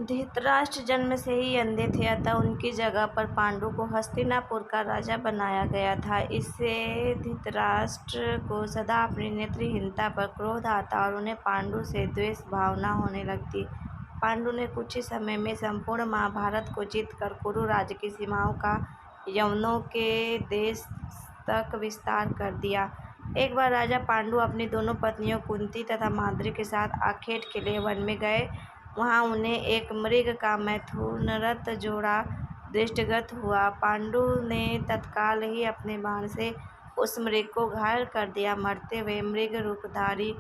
धृतराष्ट्र जन्म से ही अंधे थे, अतः उनकी जगह पर पांडु को हस्तिनापुर का राजा बनाया गया था। इससे धृतराष्ट्र को सदा अपनी नेत्रहीनता पर क्रोध आता और उन्हें पांडु से द्वेष भावना होने लगती। पांडु ने कुछ ही समय में संपूर्ण महाभारत को जीतकर कुरु राज्य की सीमाओं का यवनों के देश तक विस्तार कर दिया। एक बार राजा पांडु अपनी दोनों पत्नियों कुंती तथा माद्री के साथ आखेट के लिए वन में गए। वहां उन्हें एक मृग का मैथुनरत जोड़ा दृष्टिगत हुआ। पांडु ने तत्काल ही अपने बाण से उस मृग को घायल कर दिया। मरते हुए मृग रूपधारी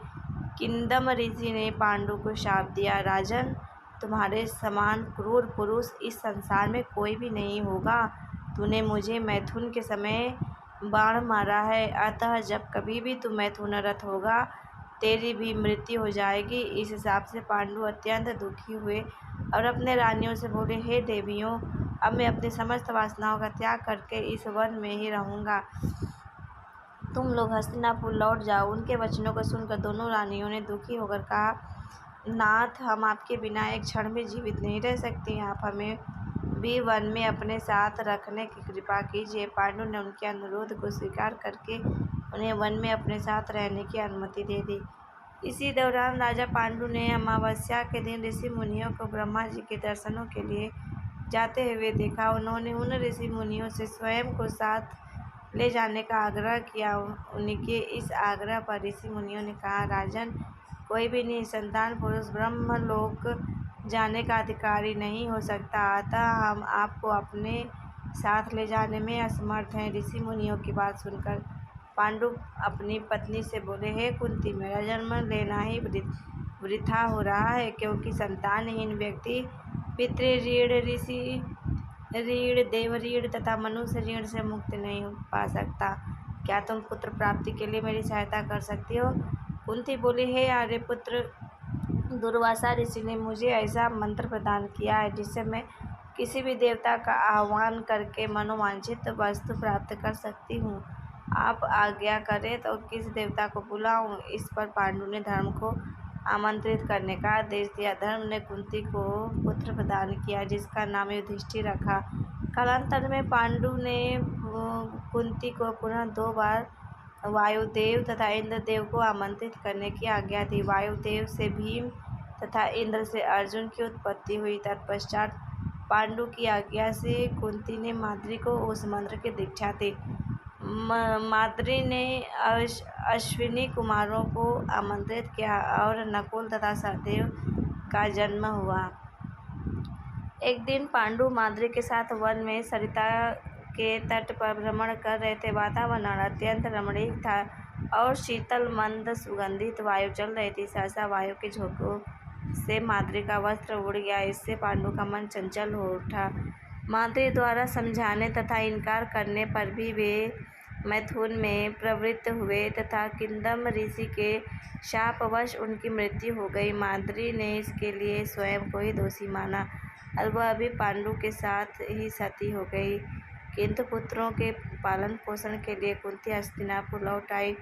किंदम ऋषि ने पांडु को शाप दिया, राजन, तुम्हारे समान क्रूर पुरुष इस संसार में कोई भी नहीं होगा। तूने मुझे मैथुन के समय बाण मारा है, अतः जब कभी भी तू मैथुनरत होगा तेरी भी मृत्यु हो जाएगी। इस हिसाब से पांडु अत्यंत दुखी हुए और अपने रानियों से बोले, हे देवियों, अब मैं अपनी समस्त वासनाओं का त्याग करके इस वन में ही रहूंगा। तुम लोग हस्तिनापुर लौट जाओ। उनके वचनों को सुनकर दोनों रानियों ने दुखी होकर कहा, नाथ, हम आपके बिना एक क्षण भी जीवित नहीं रह सकती। आप हमें भी वन में अपने साथ रखने की कृपा कीजिए। पांडु ने उनके अनुरोध को स्वीकार करके उन्हें वन में अपने साथ रहने की अनुमति दे दी। इसी दौरान राजा पांडु ने अमावस्या के दिन ऋषि मुनियों को ब्रह्मा जी के दर्शनों के लिए जाते हुए देखा। उन्होंने उन ऋषि मुनियों से स्वयं को साथ ले जाने का आग्रह किया। उनके इस आग्रह पर ऋषि मुनियों ने कहा, राजन, कोई भी निसंतान पुरुष ब्रह्मलोक जाने का अधिकारी नहीं हो सकता, अतः हम आपको अपने साथ ले जाने में असमर्थ हैं। ऋषि मुनियों की बात सुनकर पांडु अपनी पत्नी से बोले, हे कुंती, मेरा जन्म लेना ही वृथा हो रहा है, क्योंकि संतानहीन व्यक्ति पितृ ऋण, ऋषि ऋण, देव ऋण तथा मनुष्य ऋण से मुक्ति नहीं पा सकता। क्या तुम पुत्र प्राप्ति के लिए मेरी सहायता कर सकती हो? कुंती बोली, हे आर्यपुत्र, दुर्वासा ऋषि ने मुझे ऐसा मंत्र प्रदान किया है जिससे मैं किसी भी देवता का आह्वान करके मनोवांछित वस्तु प्राप्त कर सकती हूँ। आप आज्ञा करें तो किस देवता को बुलाऊं? इस पर पांडु ने धर्म को आमंत्रित करने का आदेश दिया। धर्म ने कुंती को पुत्र प्रदान किया, जिसका नाम युधिष्ठिर रखा। कालांतर में पांडु ने कुंती को पुनः 2 बार वायुदेव तथा इंद्रदेव को आमंत्रित करने की आज्ञा दी। वायुदेव से भीम तथा इंद्र से अर्जुन की उत्पत्ति हुई। तत्पश्चात पांडु की आज्ञा से कुंती ने माद्री को उस मंत्र की दीक्षा दी। माद्री ने अश्विनी कुमारों को आमंत्रित किया और नकुल तथा सहदेव का जन्म हुआ। एक दिन पांडु माद्री के साथ वन में सरिता के तट पर भ्रमण कर रहे थे। वातावरण अत्यंत रमणीक था और शीतल मंद सुगंधित वायु चल रही थी। सहसा वायु के झोंकों से माद्री का वस्त्र उड़ गया। इससे पांडु का मन चंचल हो उठा। माद्री द्वारा समझाने तथा इनकार करने पर भी वे मैथुन में प्रवृत्त हुए तथा किंदम ऋषि के शापवश उनकी मृत्यु हो गई। माद्री ने इसके लिए स्वयं को ही दोषी माना और वह भी पांडु के साथ ही सती हो गई। किंतु पुत्रों के पालन पोषण के लिए कुंती हस्तिनापुर लौट आई।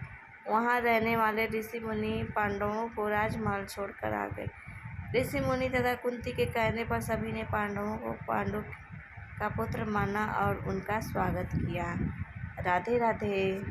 वहां रहने वाले ऋषि मुनि पांडवों को राजमहल छोड़कर आ गए। ऋषि मुनि तथा कुंती के कहने पर सभी ने पांडवों को पांडु का पुत्र माना और उनका स्वागत किया। राधे राधे।